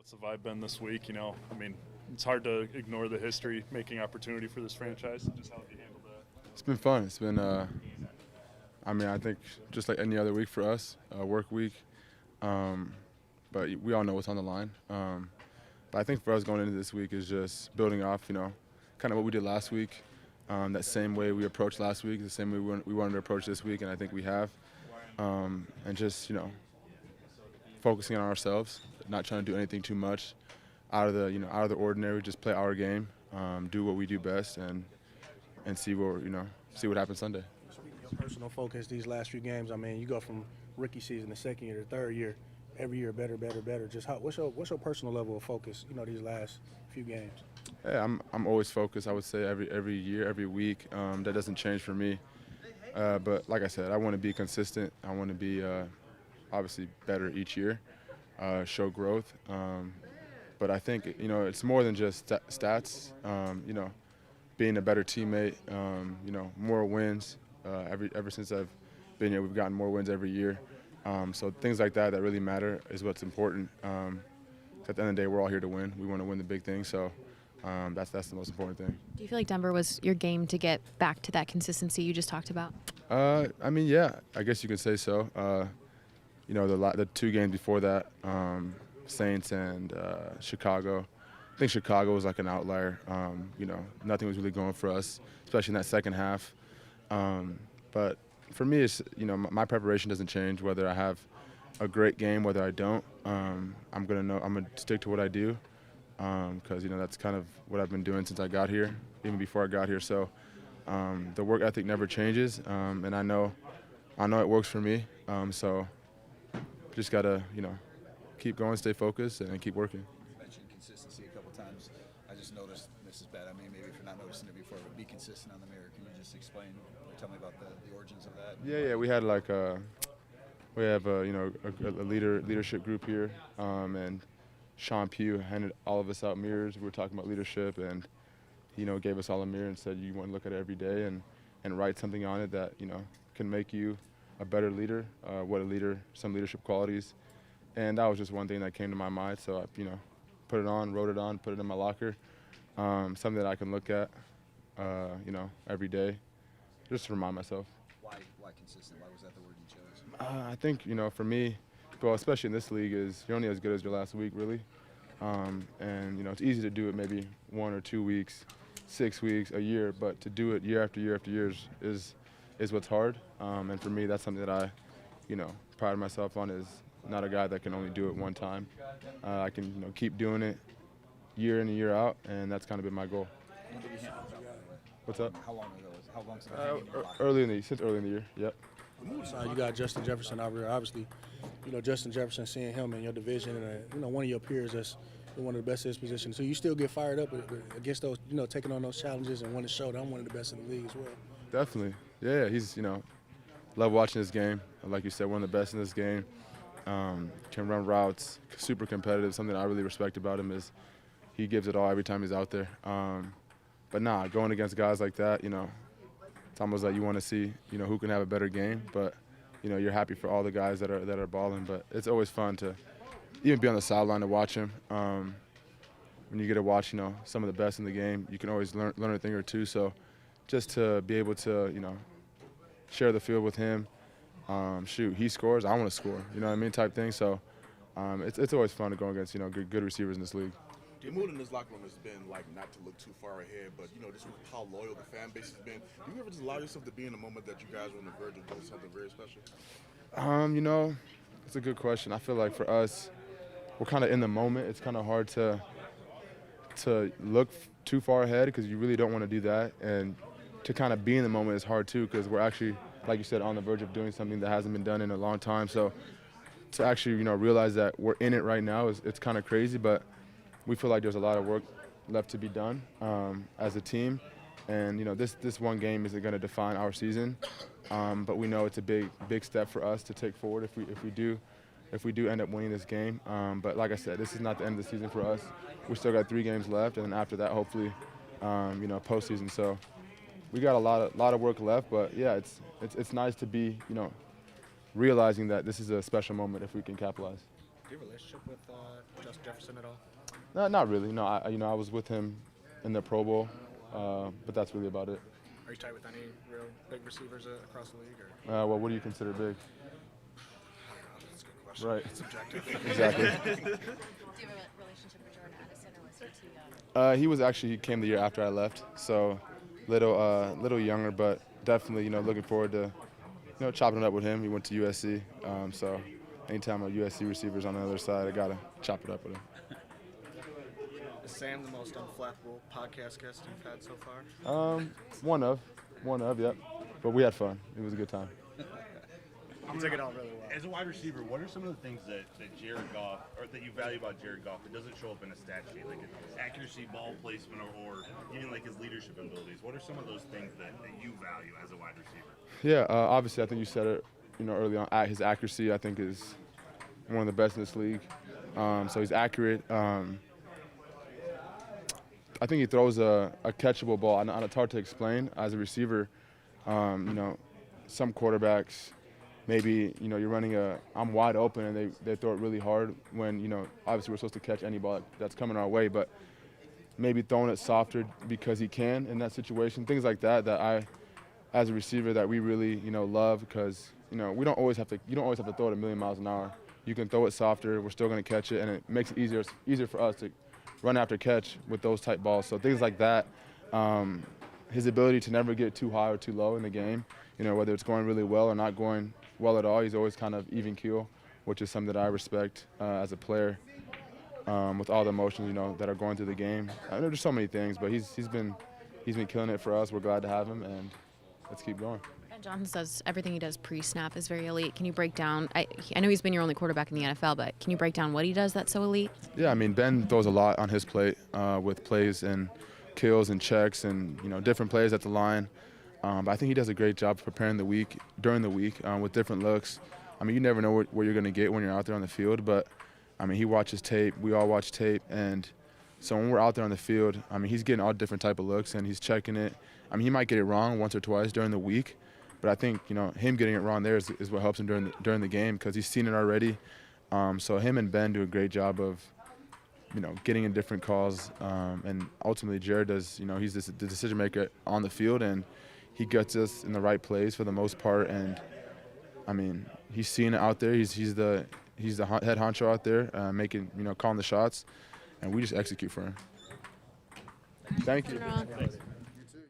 What's the vibe been this week? I mean, it's hard to ignore the history making opportunity for this franchise. Just how have you handled that? It's been fun. It's been, I mean, I think just like any other week for us, work week. But we all know what's on the line. But I think for us going into this week is just building off, kind of what we did last week. That same way we approached last week, the same way we wanted to approach this week, and I think we have. And just, focusing on ourselves, not trying to do anything too much out of the ordinary. Just play our game, do what we do best, and see what happens Sunday. Speaking of your personal focus, these last few games, I mean, you go from rookie season to second year to third year, every year better. Just what's your personal level of focus? These last few games. Yeah, I'm always focused. I would say every year, every week. That doesn't change for me. But like I said, I want to be consistent. I want to be obviously better each year, show growth. But I think it's more than just stats. Being a better teammate. More wins. Ever since I've been here, we've gotten more wins every year. So things like that really matter is what's important. At the end of the day, we're all here to win. We want to win the big thing. So that's the most important thing. Do you feel like Denver was your game to get back to that consistency you just talked about? I mean, yeah, I guess you could say so. The two games before that, Saints and Chicago. I think Chicago was like an outlier. Nothing was really going for us, especially in that second half. But for me, it's my preparation doesn't change whether I have a great game, whether I don't. I'm gonna stick to what I do because that's kind of what I've been doing since I got here, even before I got here. So the work ethic never changes, and I know it works for me. So just gotta keep going, stay focused, and keep working. You mentioned consistency a couple times. I just noticed, this is bad, I mean, maybe if you're not noticing it before, but be consistent on the mirror. Can you just explain or tell me about the origins of that? Yeah, we had we have a leadership group here, and Sean Pugh handed all of us out mirrors. We were talking about leadership, and gave us all a mirror and said you want to look at it every day and write something on it that can make you a better leader. Some leadership qualities. And that was just one thing that came to my mind, so I, put it on, wrote it on, put it in my locker. Something that I can look at, every day, just to remind myself. Why consistent? Why was that the word you chose? I think, for me, well, especially in this league, is you're only as good as your last week, really. And it's easy to do it maybe 1 or 2 weeks, 6 weeks, a year, but to do it year after year after year is what's hard. And for me, that's something that I, pride myself on, is not a guy that can only do it one time. I can keep doing it year in and year out, and that's kind of been my goal. When did you hand it out? What's up? How long ago was it? How long since it in your locker? Since early in the year. Yep. You got Justin Jefferson out here. Obviously, Justin Jefferson, seeing him in your division, and one of your peers that's one of the best in his position. So you still get fired up against those, taking on those challenges and want to show that I'm one of the best in the league as well. Definitely. Yeah, he's love watching this game. Like you said, one of the best in this game. Can run routes, super competitive. Something I really respect about him is he gives it all every time he's out there. But going against guys like that, it's almost like you want to see, who can have a better game. But, you're happy for all the guys that are balling. But it's always fun to even be on the sideline to watch him. When you get to watch, some of the best in the game, you can always learn a thing or two. So just to be able to, share the field with him. He scores, I want to score, type thing. So it's always fun to go against, good receivers in this league. The mood in this locker room has been like not to look too far ahead, but just with how loyal the fan base has been, do you ever just allow yourself to be in a moment that you guys are on the verge of doing something very special? It's a good question. I feel like for us, we're kind of in the moment. It's kind of hard to look too far ahead because you really don't want to do that, and to kind of be in the moment is hard too because we're actually, like you said, on the verge of doing something that hasn't been done in a long time. So to actually, realize that we're in it right now it's kind of crazy, but we feel like there's a lot of work left to be done as a team. And, this one game isn't going to define our season, but we know it's a big step for us to take forward if we do end up winning this game. But like I said, this is not the end of the season for us. We still got 3 games left, and then after that, hopefully, postseason. So we got a lot of work left, but yeah, it's nice to be, realizing that this is a special moment if we can capitalize. Do you have a relationship with Justin Jefferson at all? No, not really. No, I was with him in the Pro Bowl, but that's really about it. Are you tight with any real big receivers across the league? Or? Well, what do you consider big? That's a good question. Right. It's subjective. Exactly. Do you have a relationship with Jordan Addison, or was he too young? He came the year after I left, so little younger, but definitely looking forward to chopping it up with him. He went to USC, so anytime a USC receiver's on the other side, I gotta chop it up with him. Is Sam the most unflappable podcast guest you've had so far? One of, yep. But we had fun. It was a good time. You took it all really well. As a wide receiver, what are some of the things that Jared Goff, or that you value about Jared Goff that doesn't show up in a stat sheet, like his accuracy, ball placement, or even like his leadership abilities? What are some of those things that you value as a wide receiver? Yeah, obviously, I think you said it, early on. His accuracy, I think, is one of the best in this league. So he's accurate. I think he throws a catchable ball. And it's hard to explain as a receiver. Some quarterbacks, maybe you're running I'm wide open and they throw it really hard when obviously we're supposed to catch any ball that's coming our way, but maybe throwing it softer because he can in that situation. Things like that I, as a receiver, that we really love, because we don't always have to. You don't always have to throw it a million miles an hour. You can throw it softer. We're still going to catch it, and it makes it easier for us to run after catch with those type balls. So things like that. His ability to never get too high or too low in the game, whether it's going really well or not going well at all, he's always kind of even keel, which is something that I respect as a player, with all the emotions that are going through the game. I know there's so many things, but he's been killing it for us. We're glad to have him, and let's keep going. Ben Johnson says everything he does pre-snap is very elite. Can you break down? I know he's been your only quarterback in the NFL, but can you break down what he does that's so elite? Yeah, Ben throws a lot on his plate with plays and kills and checks and different plays at the line. But I think he does a great job preparing during the week with different looks. You never know what you're going to get when you're out there on the field, but he watches tape. We all watch tape, and so when we're out there on the field, he's getting all different type of looks and he's checking it. He might get it wrong once or twice during the week, but I think him getting it wrong there is what helps him during the game, because he's seen it already. So him and Ben do a great job of getting in different calls, and ultimately Jared does. He's the decision maker on the field, and he gets us in the right plays for the most part. And he's seeing it out there. He's the head honcho out there, calling the shots, and we just execute for him. Thank you.